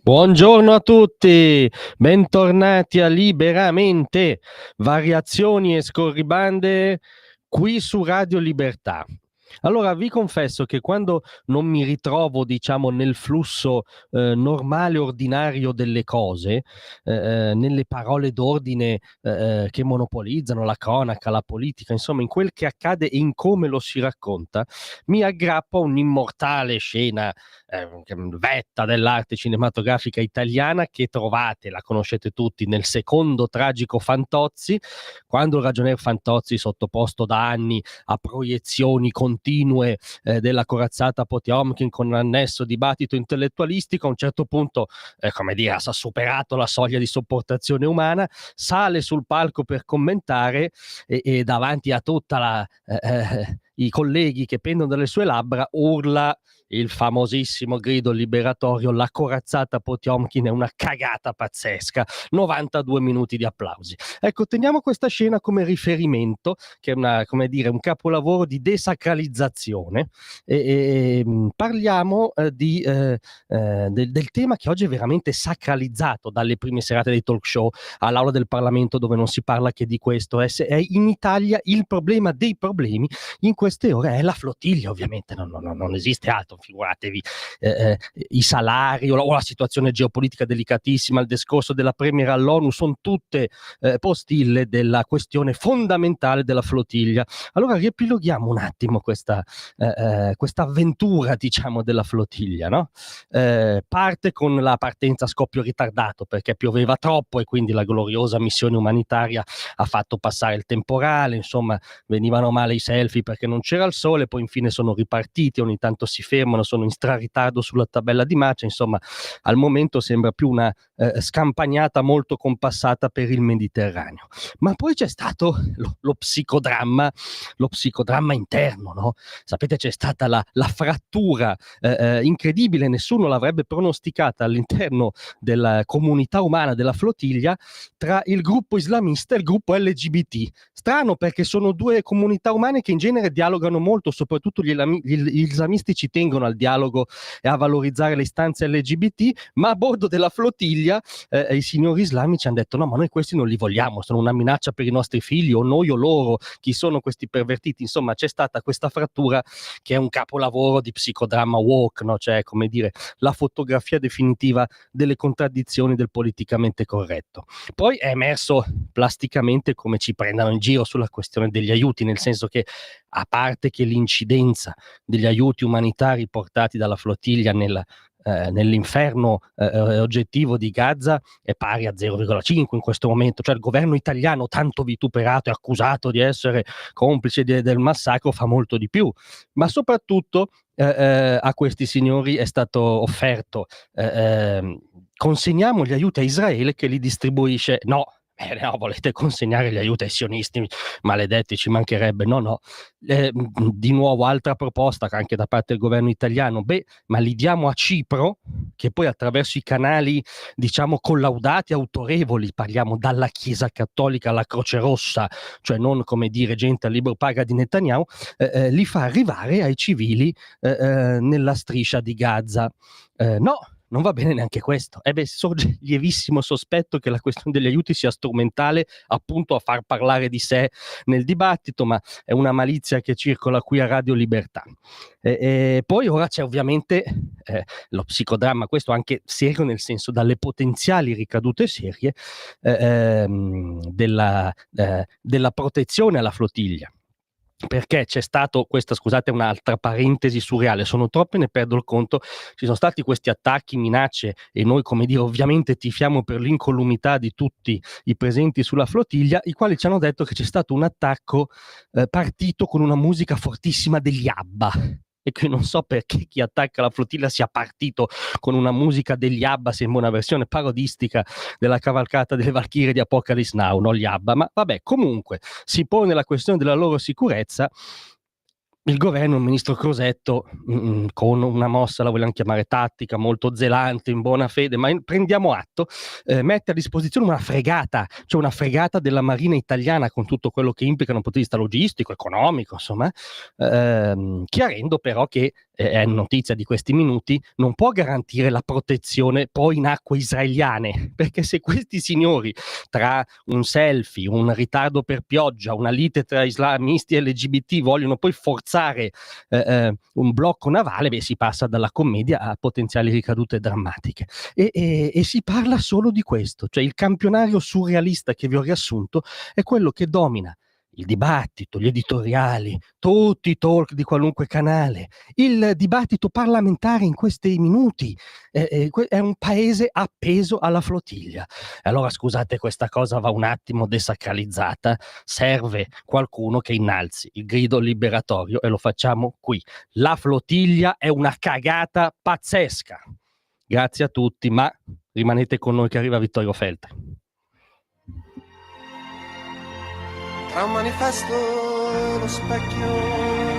Buongiorno a tutti, bentornati a Liberamente, variazioni e scorribande qui su Radio Libertà. Allora, vi confesso che quando non mi ritrovo, diciamo, nel flusso normale, ordinario delle cose, nelle parole d'ordine che monopolizzano la cronaca, la politica, insomma, in quel che accade e in come lo si racconta, mi aggrappo a un'immortale scena vetta dell'arte cinematografica italiana che trovate, la conoscete tutti, nel secondo tragico Fantozzi, quando il ragionier Fantozzi, sottoposto da anni a proiezioni continue della corazzata Potiomkin con annesso dibattito intellettualistico, a un certo punto, come dire, ha superato la soglia di sopportazione umana, sale sul palco per commentare e davanti a tutta i colleghi che pendono dalle sue labbra urla il famosissimo grido liberatorio: la corazzata Potiomkin è una cagata pazzesca, 92 minuti di applausi. Ecco, teniamo questa scena come riferimento, che è un capolavoro di desacralizzazione, e parliamo del tema che oggi è veramente sacralizzato, dalle prime serate dei talk show all'aula del Parlamento, dove non si parla che di questo. È in Italia il problema dei problemi in queste ore è la flottiglia, ovviamente non esiste altro. Figuratevi i salari o la situazione geopolitica delicatissima, il discorso della premier all'ONU, sono tutte postille della questione fondamentale della flottiglia. Allora riepiloghiamo un attimo questa avventura, diciamo, della flottiglia, no? Parte con la partenza a scoppio ritardato, perché pioveva troppo e quindi la gloriosa missione umanitaria ha fatto passare il temporale, insomma venivano male i selfie perché non c'era il sole, poi infine sono ripartiti, ogni tanto si fermano, sono in straritardo sulla tabella di marcia, insomma al momento sembra più una scampagnata molto compassata per il Mediterraneo. Ma poi c'è stato lo psicodramma interno, no? Sapete, c'è stata la frattura incredibile, nessuno l'avrebbe pronosticata, all'interno della comunità umana della flottiglia, tra il gruppo islamista e il gruppo LGBT. Strano, perché sono due comunità umane che in genere dialogano molto, soprattutto gli islamisti ci tengono al dialogo e a valorizzare le istanze LGBT, ma a bordo della flottiglia i signori islamici hanno detto: no, ma noi questi non li vogliamo, sono una minaccia per i nostri figli, o noi o loro, chi sono questi pervertiti? Insomma, c'è stata questa frattura che è un capolavoro di psicodramma woke, no? Cioè, come dire, la fotografia definitiva delle contraddizioni del politicamente corretto. Poi è emerso plasticamente come ci prendano in giro sulla questione degli aiuti, nel senso che, a parte che l'incidenza degli aiuti umanitari portati dalla flottiglia nell'inferno oggettivo di Gaza è pari a 0,5 in questo momento, cioè il governo italiano, tanto vituperato e accusato di essere complice del massacro, fa molto di più, ma soprattutto a questi signori è stato offerto consegniamo gli aiuti a Israele che li distribuisce. No, volete consegnare gli aiuti ai sionisti, maledetti, ci mancherebbe. No. Di nuovo altra proposta anche da parte del governo italiano: ma li diamo a Cipro, che poi attraverso i canali, diciamo, collaudati, autorevoli, parliamo dalla Chiesa Cattolica alla Croce Rossa, cioè non, come dire, gente a libro paga di Netanyahu, li fa arrivare ai civili nella striscia di Gaza. No, non va bene neanche questo. Sorge lievissimo sospetto che la questione degli aiuti sia strumentale appunto a far parlare di sé nel dibattito, ma è una malizia che circola qui a Radio Libertà. Poi ora c'è ovviamente lo psicodramma, questo anche serio, nel senso, dalle potenziali ricadute serie della protezione alla flottiglia. Perché c'è stato scusate, un'altra parentesi surreale, sono troppe, ne perdo il conto. Ci sono stati questi attacchi, minacce, e noi, come dire, ovviamente tifiamo per l'incolumità di tutti i presenti sulla flottiglia, i quali ci hanno detto che c'è stato un attacco partito con una musica fortissima degli ABBA. E qui non so perché chi attacca la flottiglia sia partito con una musica degli ABBA, sembra una versione parodistica della cavalcata delle Valchirie di Apocalypse Now, non gli ABBA, ma vabbè, comunque si pone la questione della loro sicurezza. Il governo, il ministro Crosetto, con una mossa, la vogliamo chiamare tattica, molto zelante, in buona fede, ma prendiamo atto, mette a disposizione una fregata, cioè una fregata della Marina italiana, con tutto quello che implica da un punto di vista logistico, economico, insomma, chiarendo però che è notizia di questi minuti, non può garantire la protezione poi in acque israeliane, perché se questi signori, tra un selfie, un ritardo per pioggia, una lite tra islamisti e LGBT, vogliono poi forzare un blocco navale, si passa dalla commedia a potenziali ricadute drammatiche. E si parla solo di questo, cioè il campionario surrealista che vi ho riassunto è quello che domina il dibattito, gli editoriali, tutti i talk di qualunque canale, il dibattito parlamentare in questi minuti. È un paese appeso alla flottiglia. Allora scusate, questa cosa va un attimo desacralizzata, serve qualcuno che innalzi il grido liberatorio e lo facciamo qui. La flottiglia è una cagata pazzesca. Grazie a tutti, ma rimanete con noi che arriva Vittorio Feltri. Tra un manifesto e lo specchio